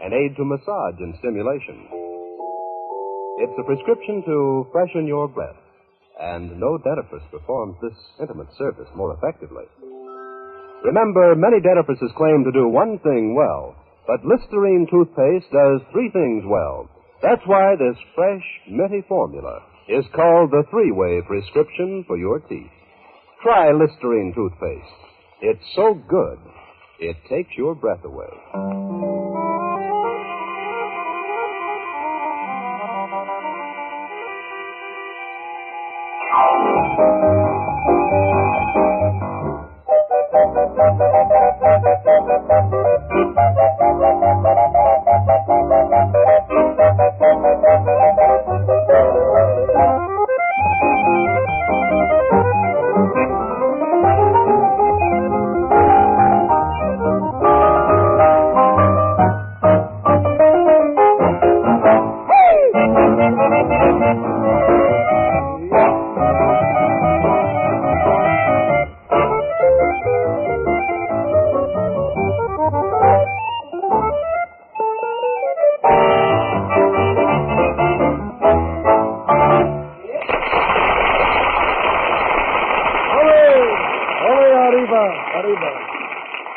an aid to massage and stimulation. It's a prescription to freshen your breath, and no dentifrice performs this intimate service more effectively. Remember, many dentifrices claim to do one thing well, but Listerine toothpaste does three things well. That's why this fresh, minty formula is called the three-way prescription for your teeth. Try Listerine toothpaste. It's so good, it takes your breath away.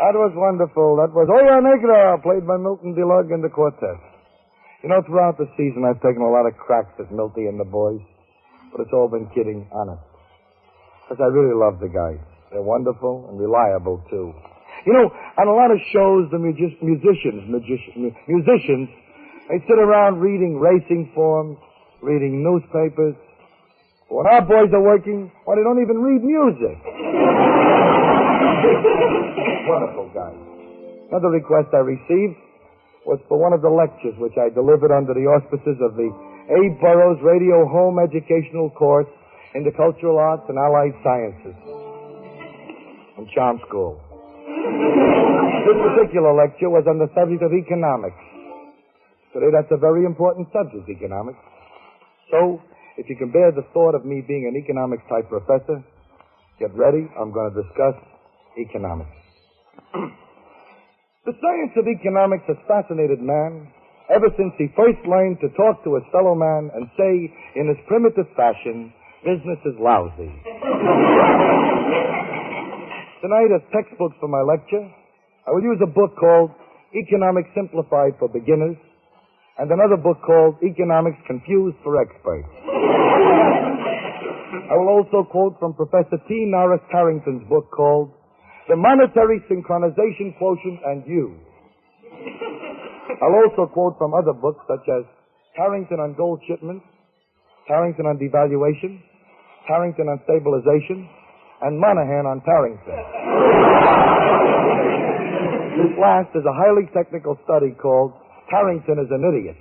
That was wonderful. That was Oya Negra, played by Milton DeLugg and the Quartet. You know, throughout the season, I've taken a lot of cracks at Milty and the boys, but it's all been kidding, honest. Because I really love the guys. They're wonderful and reliable, too. You know, on a lot of shows, the musicians, they sit around reading racing forms, reading newspapers. When our boys are working, well, they don't even read music. Wonderful guys. Another request I received was for one of the lectures which I delivered under the auspices of the A. Burroughs Radio Home Educational Course in the Cultural Arts and Allied Sciences from Charm School. This particular lecture was on the subject of economics. Today, that's a very important subject, economics. So, if you can bear the thought of me being an economics-type professor, get ready. I'm going to discuss economics. The science of economics has fascinated man ever since he first learned to talk to his fellow man and say, in his primitive fashion, business is lousy. Tonight, as textbooks for my lecture, I will use a book called Economics Simplified for Beginners and another book called Economics Confused for Experts. I will also quote from Professor T. Norris Carrington's book called The Monetary Synchronization Quotient and You. I'll also quote from other books such as Carrington on Gold Shipments, Carrington on Devaluation, Carrington on Stabilization, and Monahan on Tarrington. This last is a highly technical study called Tarrington is an Idiot.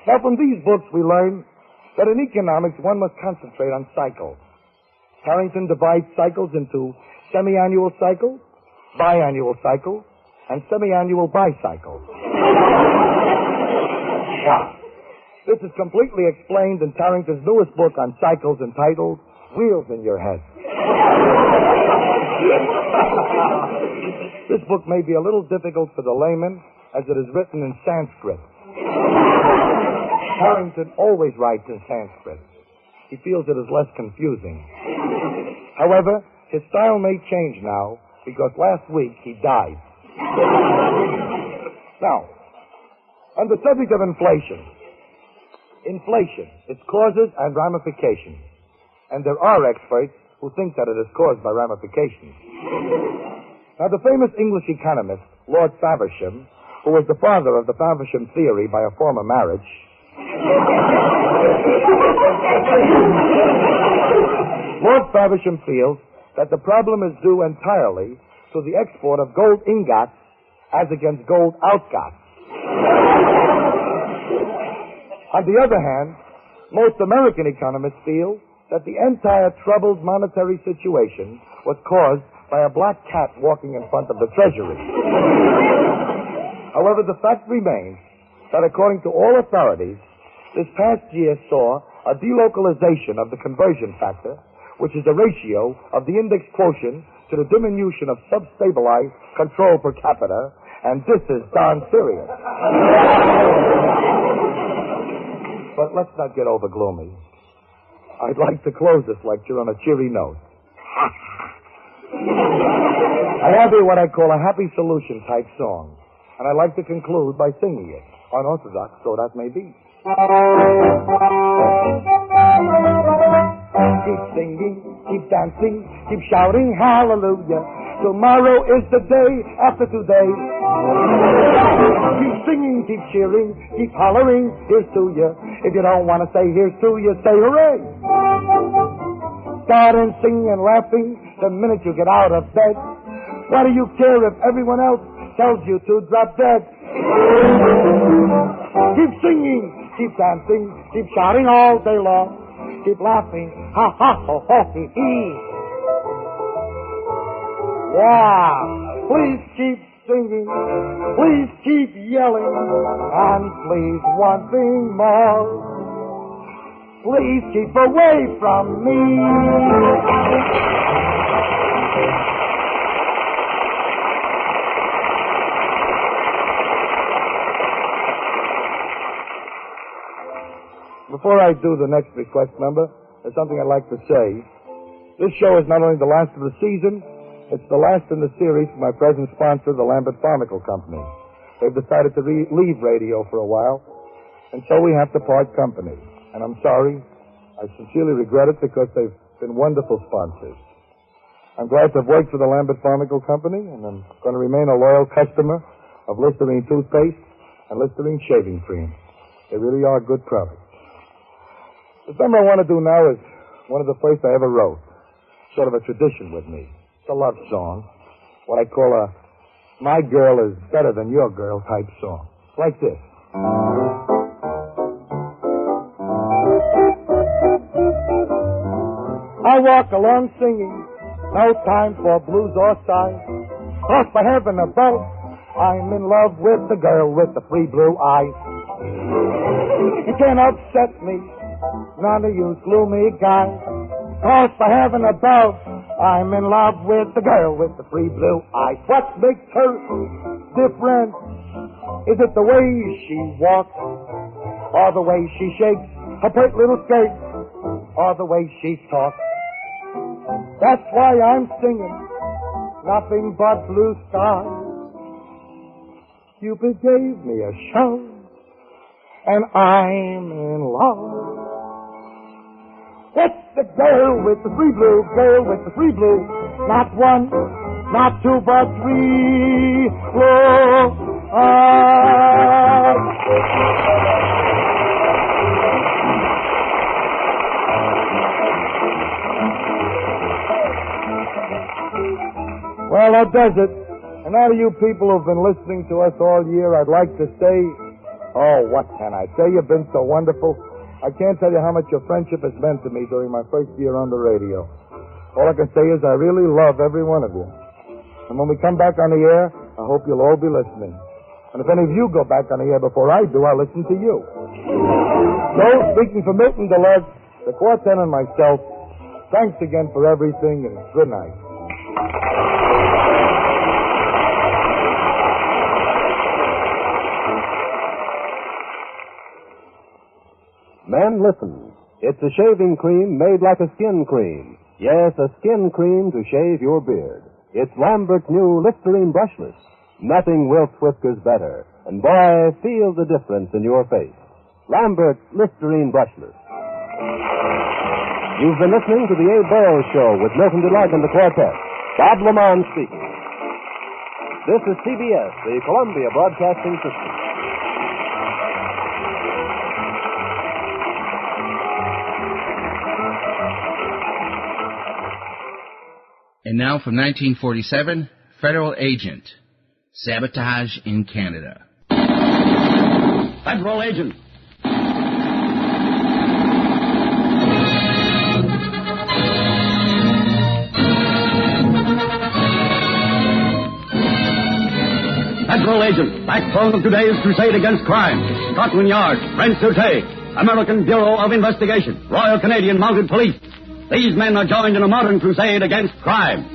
Now, from these books we learn that in economics one must concentrate on cycles. Tarrington divides cycles into semi-annual cycles, biannual cycles, and semi-annual bicycles. This is completely explained in Tarrington's newest book on cycles entitled Wheels in Your Head. This book may be a little difficult for the layman as it is written in Sanskrit. Tarrington always writes in Sanskrit. He feels it is less confusing. However, his style may change now because last week he died. Now, on the subject of inflation, its causes and ramifications. And there are experts who think that it is caused by ramifications. Now, the famous English economist, Lord Faversham, who was the father of the Faversham theory by a former marriage, Lord Faversham feels that the problem is due entirely to the export of gold ingots as against gold outgots. On the other hand, most American economists feel that the entire troubled monetary situation was caused by a black cat walking in front of the Treasury. However, the fact remains that according to all authorities, this past year saw a delocalization of the conversion factor, which is the ratio of the index quotient to the diminution of sub-stabilized control per capita, And this is darn serious. But let's not get over gloomy. I'd like to close this lecture on a cheery note. I have here what I call a happy solution type song. And I'd like to conclude by singing it, unorthodox though that may be. Keep singing, keep dancing, keep shouting hallelujah. Tomorrow is the day after today. Keep singing, keep cheering, keep hollering, here's to you. If you don't want to say here's to you, say hooray. Start and sing and laughing the minute you get out of bed. What do you care if everyone else tells you to drop dead? Keep singing, keep dancing, keep shouting all day long. Keep laughing, ha ha ho ho hee hee. Yeah, please keep singing, please keep yelling, and please one thing more, please keep away from me. Before I do the next request number, there's something I'd like to say. This show is not only the last of the season, it's the last in the series for my present sponsor, the Lambert Pharmaceutical Company. They've decided to leave radio for a while, and so we have to part company. And I'm sorry. I sincerely regret it because they've been wonderful sponsors. I'm glad to have worked for the Lambert Pharmaceutical Company, and I'm going to remain a loyal customer of Listerine toothpaste and Listerine shaving cream. They really are good products. The number I want to do now is one of the first I ever wrote. Sort of a tradition with me. It's a love song. What I call a my girl is better than your girl type song. It's like this. I walk along singing, no time for blues or sighs. Cross by heaven above, I'm in love with the girl with the free blue eyes. You can't upset me, none of you gloomy guys. Cross by heaven above, I'm in love with the girl with the free blue eyes. What makes her different? Is it the way she walks, or the way she shakes her pert little skirt, or the way she talks? That's why I'm singing nothing but blue skies. Cupid gave me a show, and I'm in love. What's the girl with the free blue, girl with the free blue? Not one, not two, but three blue eyes. Well, that does it. And all of you people who've been listening to us all year, I'd like to say, oh, what can I say? You've been so wonderful. I can't tell you how much your friendship has meant to me during my first year on the radio. All I can say is I really love every one of you. And when we come back on the air, I hope you'll all be listening. And if any of you go back on the air before I do, I'll listen to you. So, speaking for Milton Deluxe, the quartet and myself, thanks again for everything, and good night. Men, listen. It's a shaving cream made like a skin cream. Yes, a skin cream to shave your beard. It's Lambert's new Listerine Brushless. Nothing wilts whiskers better. And boy, feel the difference in your face. Lambert's Listerine Brushless. You've been listening to the A. Burrows Show with Milton DeLuge and the Quartet. Bob Lamont speaking. This is CBS, the Columbia Broadcasting System. And now from 1947, Federal Agent, Sabotage in Canada. Federal Agent. Federal Agent, backbone of today's crusade against crime. Scotland Yard, French Sûreté, American Bureau of Investigation, Royal Canadian Mounted Police. These men are joined in a modern crusade against crime.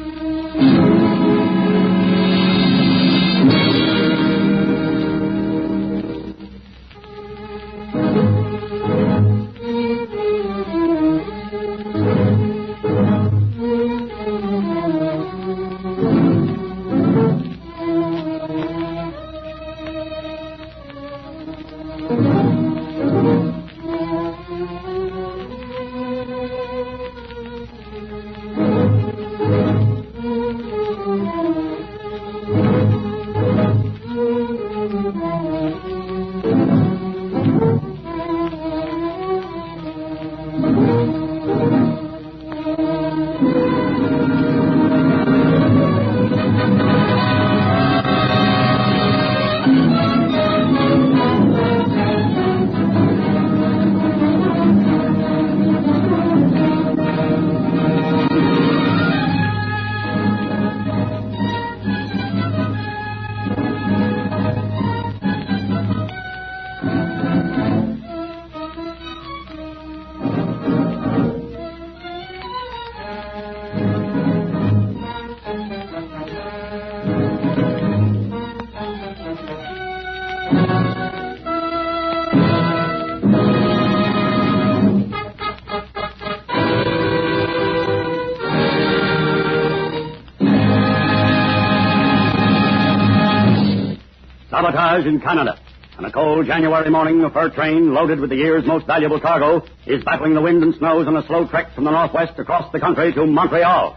Sabotage in Canada. On a cold January morning, a fur train loaded with the year's most valuable cargo is battling the wind and snows on a slow trek from the northwest across the country to Montreal.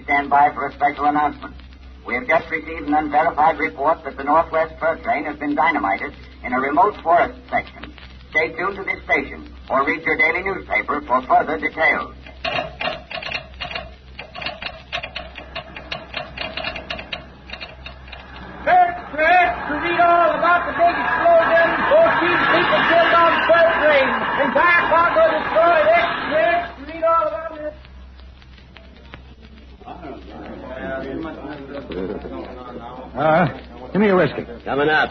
Stand by for a special announcement. We have just received an unverified report that the Northwest Fur Train has been dynamited in a remote forest section. Stay tuned to this station or read your daily newspaper for further details. Press to read all about the big explosion. 14 people killed on the fur train. Entire cargo destroyed. Press to read all about it. Give me your whiskey. Coming up.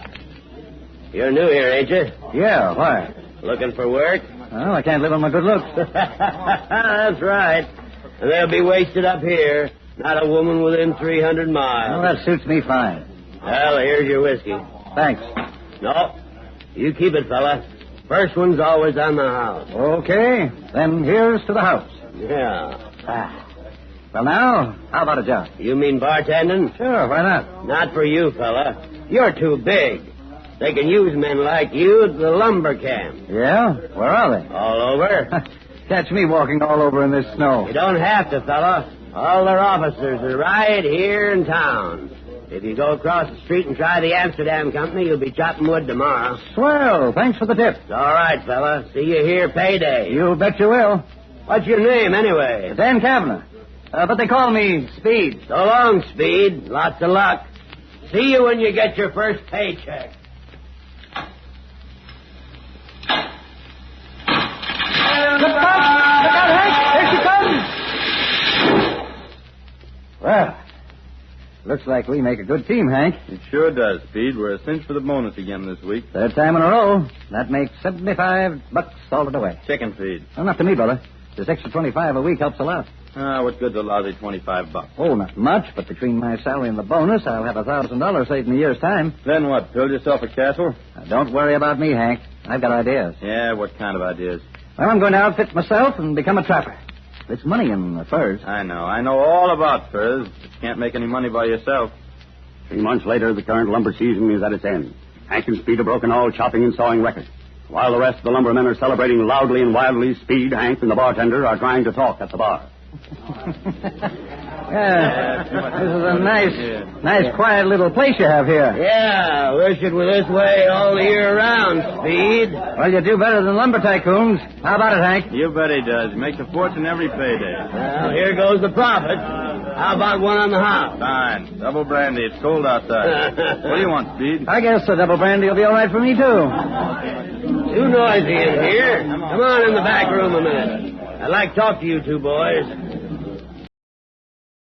You're new here, ain't you? Yeah, why? Looking for work? Well, I can't live on my good looks. That's right. And they'll be wasted up here. Not a woman within 300 miles. Well, that suits me fine. Well, here's your whiskey. Thanks. No, you keep it, fella. First one's always on the house. Okay, then here's to the house. Yeah. Well, now, how about a job? You mean bartending? Sure, why not? Not for you, fella. You're too big. They can use men like you at the lumber camp. Yeah? Where are they? All over. Catch me walking all over in this snow. You don't have to, fella. All their officers are right here in town. If you go across the street and try the Amsterdam Company, you'll be chopping wood tomorrow. Swell. Thanks for the tip. It's all right, fella. See you here payday. You bet you will. What's your name, anyway? Dan Kavanagh. But they call me Speed. So long, Speed. Lots of luck. See you when you get your first paycheck. Look out, Hank! Here she comes! Well, looks like we make a good team, Hank. It sure does, Speed. We're a cinch for the bonus again this week. Third time in a row. That makes $75 salted away. Chicken feed. Well, not to me, brother. This extra 25 a week helps a lot. What good's a lousy $25? Oh, not much, but between my salary and the bonus, I'll have $1,000 saved in a year's time. Then what, build yourself a castle? Now, don't worry about me, Hank. I've got ideas. Yeah, what kind of ideas? Well, I'm going to outfit myself and become a trapper. There's money in the furs. I know all about furs, but you can't make any money by yourself. 3 months later, the current lumber season is at its end. Hank and Speed have broken all chopping and sawing records. While the rest of the lumbermen are celebrating loudly and wildly, Speed, Hank, and the bartender are trying to talk at the bar. Yeah, this is a nice, quiet little place you have here. Yeah, wish it were this way all the year round, Speed. Well, you do better than lumber tycoons. How about it, Hank? You bet he does. He makes a fortune every payday. Well, here goes the profit. How about one on the hop? Fine. Double brandy. It's cold outside. What do you want, Speed? I guess a double brandy will be all right for me, too. Too noisy in here. Come on in the back room a minute. I'd like to talk to you two boys.